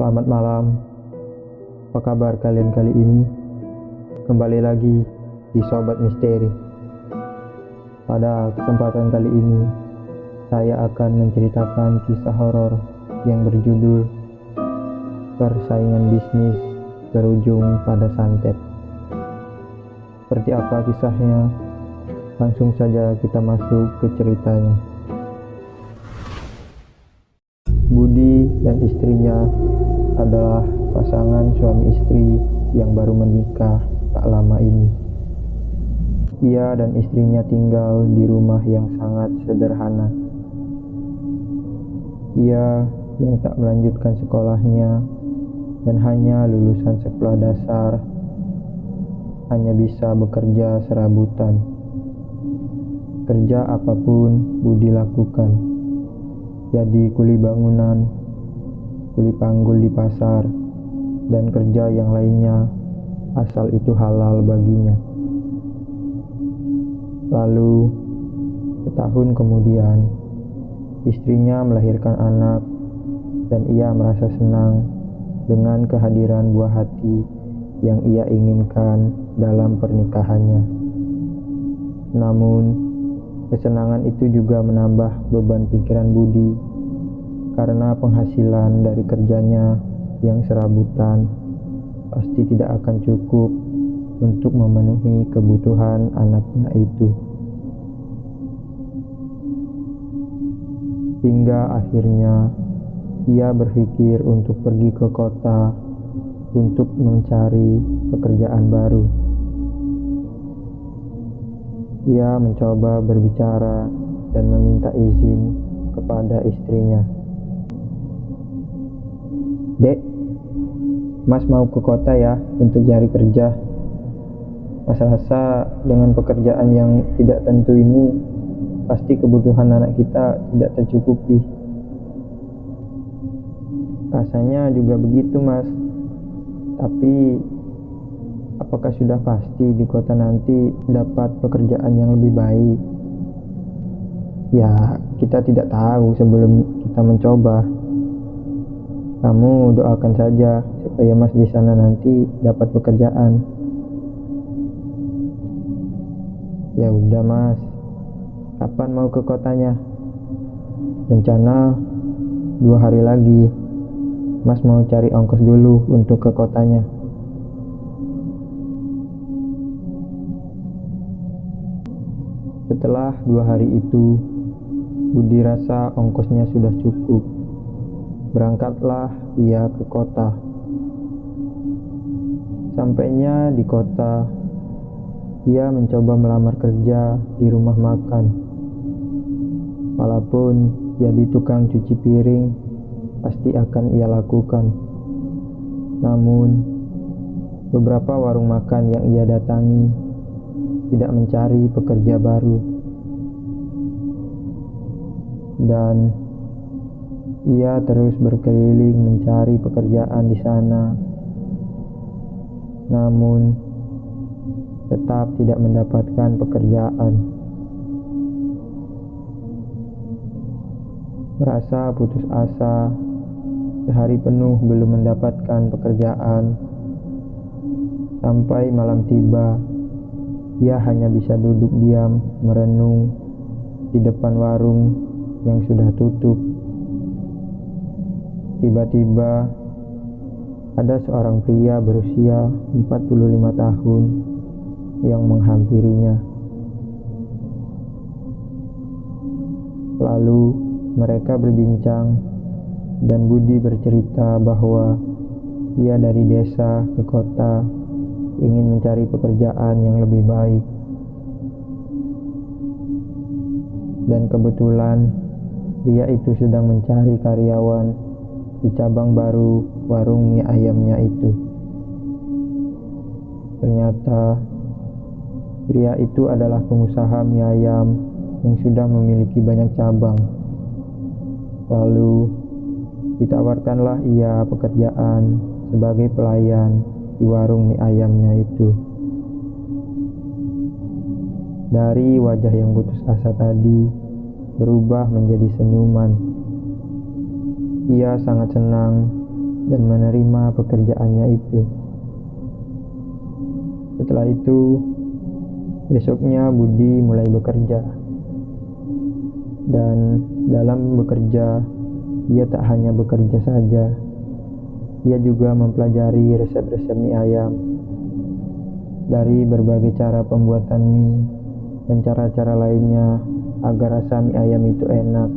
Selamat malam, apa kabar kalian kali ini? Kembali lagi di Sobat Misteri. Pada kesempatan kali ini, saya akan menceritakan kisah horor yang berjudul Persaingan Bisnis Berujung pada Santet. Seperti apa kisahnya? Langsung saja kita masuk ke ceritanya. Budi dan istrinya adalah pasangan suami istri yang baru menikah tak lama ini. Ia dan istrinya tinggal di rumah yang sangat sederhana. Ia yang tak melanjutkan sekolahnya dan hanya lulusan sekolah dasar, hanya bisa bekerja serabutan. Kerja apapun Budi lakukan. Jadi kuli bangunan, kuli panggul di pasar, dan kerja yang lainnya asal itu halal baginya. Lalu, setahun kemudian, istrinya melahirkan anak dan ia merasa senang dengan kehadiran buah hati yang ia inginkan dalam pernikahannya. Namun, kesenangan itu juga menambah beban pikiran Budi karena penghasilan dari kerjanya yang serabutan pasti tidak akan cukup untuk memenuhi kebutuhan anaknya itu. Hingga akhirnya ia berpikir untuk pergi ke kota untuk mencari pekerjaan baru. Ia mencoba berbicara dan meminta izin kepada istrinya. "Dek, Mas mau ke kota ya untuk cari kerja. Mas rasa dengan pekerjaan yang tidak tentu ini pasti kebutuhan anak kita tidak tercukupi." "Rasanya juga begitu, Mas. Tapi apakah sudah pasti di kota nanti dapat pekerjaan yang lebih baik?" "Ya, kita tidak tahu sebelum kita mencoba. Kamu doakan saja supaya Mas di sana nanti dapat pekerjaan." "Ya udah, Mas. Kapan mau ke kotanya?" "Rencana 2 hari lagi. Mas mau cari ongkos dulu untuk ke kotanya." Setelah 2 hari itu, Budi rasa ongkosnya sudah cukup. Berangkatlah ia ke kota. Sampainya di kota, ia mencoba melamar kerja di rumah makan. Walaupun jadi tukang cuci piring, pasti akan ia lakukan. Namun, beberapa warung makan yang ia datangi tidak mencari pekerja baru. Dan ia terus berkeliling mencari pekerjaan di sana. Namun, tetap tidak mendapatkan pekerjaan. Merasa putus asa, sehari penuh belum mendapatkan pekerjaan. Sampai malam tiba, ia hanya bisa duduk diam merenung di depan warung yang sudah tutup. Tiba-tiba ada seorang pria berusia 45 tahun yang menghampirinya. Lalu mereka berbincang dan Budi bercerita bahwa ia dari desa ke kota ingin mencari pekerjaan yang lebih baik. Dan kebetulan pria itu sedang mencari karyawan di cabang baru warung mie ayamnya itu. Ternyata pria itu adalah pengusaha mie ayam yang sudah memiliki banyak cabang. Lalu ditawarkanlah ia pekerjaan sebagai pelayan di warung mie ayamnya itu. Dari wajah yang putus asa tadi berubah menjadi senyuman. Ia sangat senang dan menerima pekerjaannya itu. Setelah itu, besoknya Budi mulai bekerja. Dan dalam bekerja, ia tak hanya bekerja saja, ia juga mempelajari resep-resep mie ayam dari berbagai cara pembuatan mie dan cara-cara lainnya agar rasa mie ayam itu enak.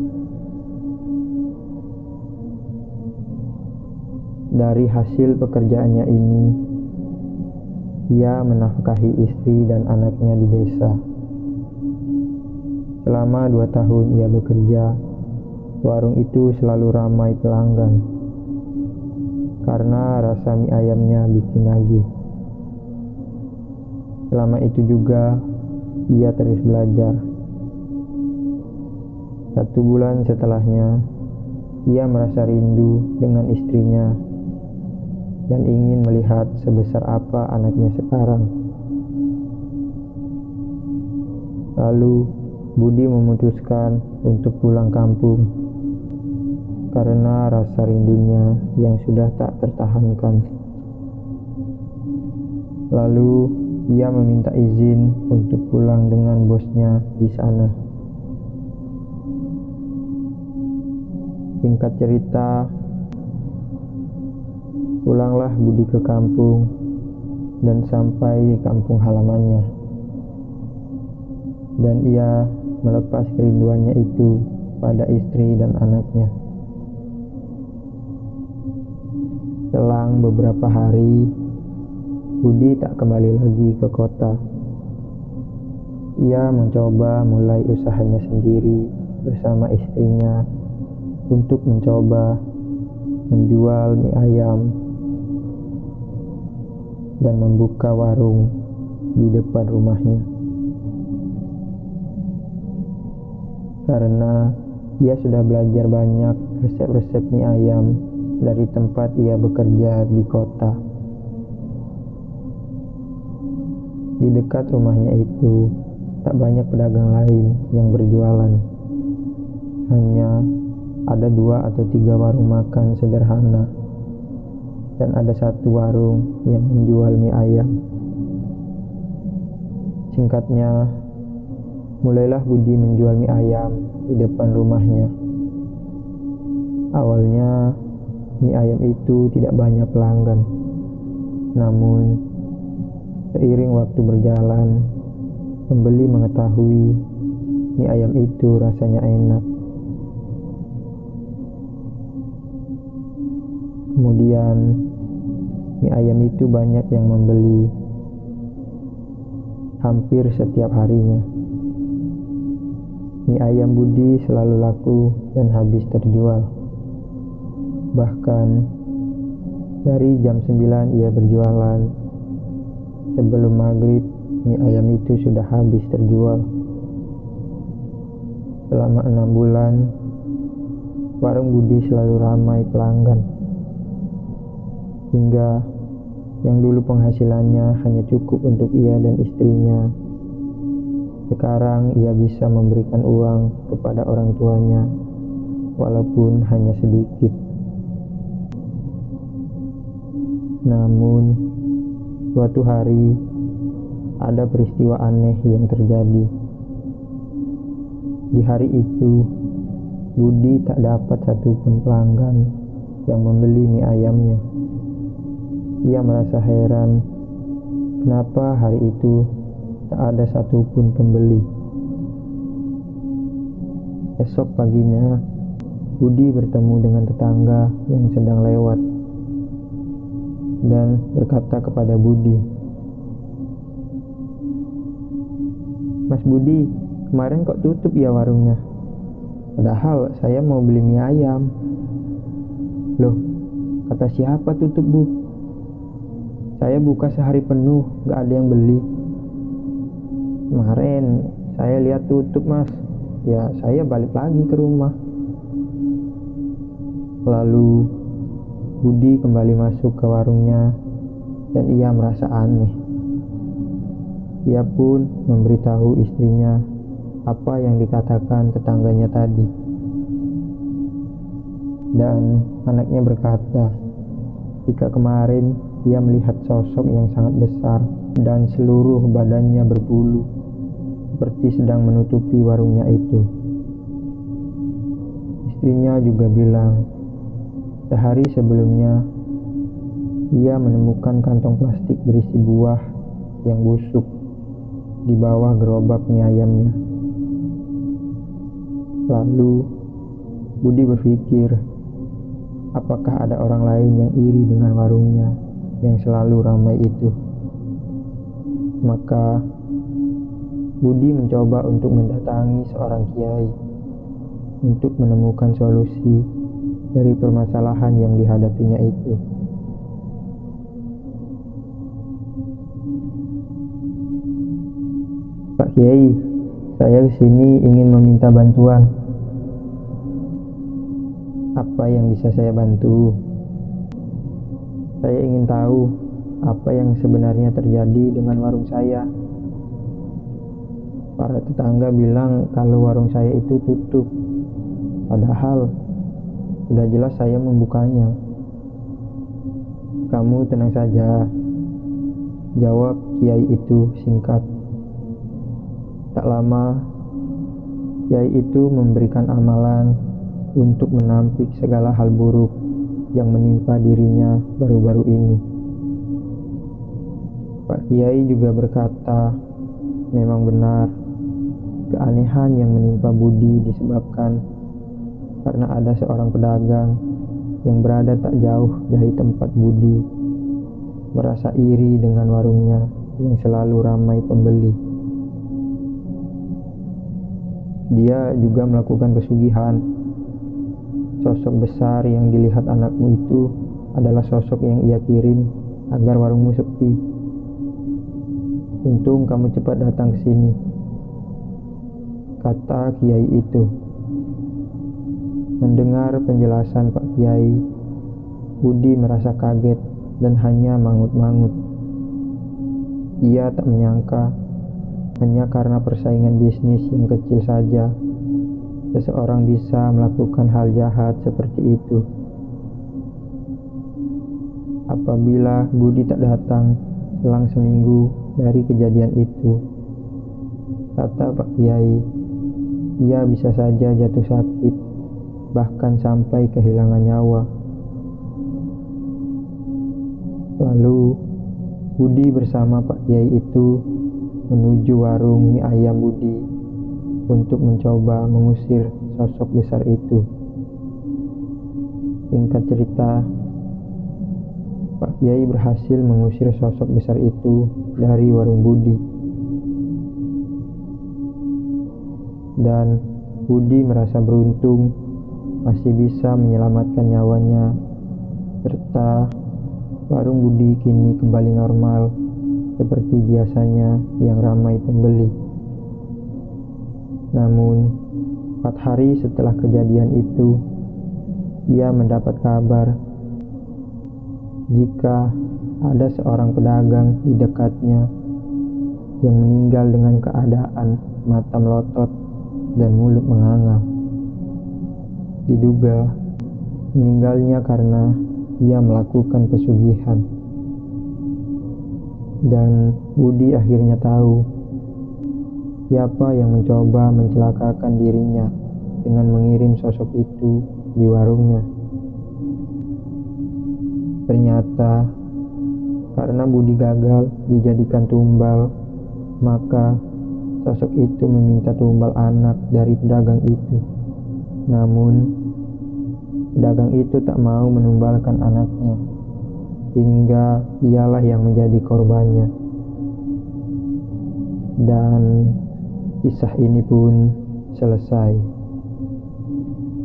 Dari hasil pekerjaannya ini, ia menafkahi istri dan anaknya di desa. Selama 2 tahun ia bekerja, warung itu selalu ramai pelanggan karena rasa mie ayamnya bikin nagih. Selama itu juga ia terus belajar. 1 bulan setelahnya, ia merasa rindu dengan istrinya dan ingin melihat sebesar apa anaknya sekarang. Lalu Budi memutuskan untuk pulang kampung karena rasa rindunya yang sudah tak tertahankan. Lalu ia meminta izin untuk pulang dengan bosnya di sana. Singkat cerita, pulanglah Budi ke kampung dan sampai di kampung halamannya. Dan ia melepas kerinduannya itu pada istri dan anaknya. Selang beberapa hari, Budi tak kembali lagi ke kota. Ia mencoba mulai usahanya sendiri bersama istrinya untuk mencoba menjual mie ayam dan membuka warung di depan rumahnya. Karena ia sudah belajar banyak resep-resep mie ayam dari tempat ia bekerja di kota. Di dekat rumahnya itu tak banyak pedagang lain yang berjualan. Hanya ada 2 atau 3 warung makan sederhana dan ada 1 warung yang menjual mie ayam. Singkatnya, mulailah Budi menjual mie ayam di depan rumahnya. Awalnya, mie ayam itu tidak banyak pelanggan. Namun, seiring waktu berjalan, pembeli mengetahui mie ayam itu rasanya enak. Kemudian, mie ayam itu banyak yang membeli hampir setiap harinya. Mie ayam Budi selalu laku dan habis terjual. Bahkan dari jam 9 ia berjualan, sebelum maghrib mie ayam itu sudah habis terjual. Selama 6 bulan, warung Budi selalu ramai pelanggan. Hingga yang dulu penghasilannya hanya cukup untuk ia dan istrinya, sekarang ia bisa memberikan uang kepada orang tuanya, walaupun hanya sedikit. Namun, suatu hari ada peristiwa aneh yang terjadi. Di hari itu, Budi tak dapat satupun pelanggan yang membeli mie ayamnya. Ia merasa heran, kenapa hari itu tak ada satupun pembeli. Esok paginya, Budi bertemu dengan tetangga yang sedang lewat dan berkata kepada Budi, "Mas Budi, kemarin kok tutup ya warungnya? Padahal saya mau beli mie ayam." "Loh, kata siapa tutup, Bu? Saya buka sehari penuh, gak ada yang beli. Kemarin saya lihat tutup, Mas. Ya, saya balik lagi ke rumah." Lalu Budi kembali masuk ke warungnya dan ia merasa aneh. Ia pun memberitahu istrinya apa yang dikatakan tetangganya tadi. Dan anaknya berkata, Jika kemarin ia melihat sosok yang sangat besar dan seluruh badannya berbulu, seperti sedang menutupi warungnya itu. Istrinya juga bilang, sehari sebelumnya ia menemukan kantong plastik berisi buah yang busuk di bawah gerobak mie ayamnya. Lalu Budi berpikir, apakah ada orang lain yang iri dengan warungnya yang selalu ramai itu? Maka Budi mencoba untuk mendatangi seorang kiai untuk menemukan solusi dari permasalahan yang dihadapinya itu. Pak Kiai, saya kesini ingin meminta bantuan. Apa yang bisa saya bantu? Saya ingin tahu apa yang sebenarnya terjadi dengan warung saya. Para tetangga bilang kalau warung saya itu tutup, padahal sudah jelas saya membukanya. Kamu tenang saja, jawab kiai itu singkat. Tak lama, kiai itu memberikan amalan untuk menampik segala hal buruk yang menimpa dirinya baru-baru ini. Pak Kiai juga berkata, memang benar, keanehan yang menimpa Budi disebabkan karena ada seorang pedagang yang berada tak jauh dari tempat Budi, merasa iri dengan warungnya yang selalu ramai pembeli. Dia juga melakukan pesugihan. Sosok besar yang dilihat anakmu itu adalah sosok yang ia kirim agar warungmu sepi. Untung kamu cepat datang ke sini, kata kiai itu. Mendengar penjelasan Pak Kiai, Budi merasa kaget dan hanya mangut-mangut. Ia tak menyangka hanya karena persaingan bisnis yang kecil saja seseorang bisa melakukan hal jahat seperti itu. Apabila Budi tak datang selang seminggu dari kejadian itu, kata Pak Kiai, ia bisa saja jatuh sakit, bahkan sampai kehilangan nyawa. Lalu Budi bersama Pak Kiai itu menuju warung mie ayam Budi untuk mencoba mengusir sosok besar itu. Singkat cerita, Pak Kiai berhasil mengusir sosok besar itu dari warung Budi. Dan Budi merasa beruntung masih bisa menyelamatkan nyawanya, serta warung Budi kini kembali normal seperti biasanya yang ramai pembeli. Namun, 4 hari setelah kejadian itu, ia mendapat kabar jika ada seorang pedagang di dekatnya yang meninggal dengan keadaan mata melotot dan mulut menganga. Diduga meninggalnya karena ia melakukan pesugihan. Dan Budi akhirnya tahu siapa yang mencoba mencelakakan dirinya dengan mengirim sosok itu di warungnya. Ternyata karena Budi gagal dijadikan tumbal, maka sosok itu meminta tumbal anak dari pedagang itu. Namun pedagang itu tak mau menumbalkan anaknya, hingga ialah yang menjadi korbannya. Dan kisah ini pun selesai.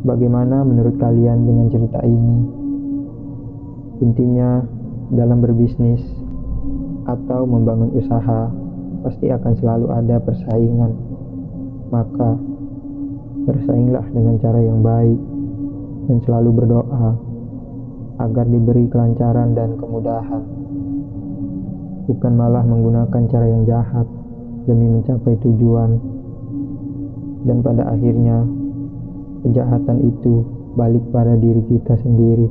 Bagaimana menurut kalian dengan cerita ini? Intinya, dalam berbisnis atau membangun usaha pasti akan selalu ada persaingan. Maka bersainglah dengan cara yang baik dan selalu berdoa agar diberi kelancaran dan kemudahan, bukan malah menggunakan cara yang jahat demi mencapai tujuan, dan pada akhirnya kejahatan itu balik pada diri kita sendiri.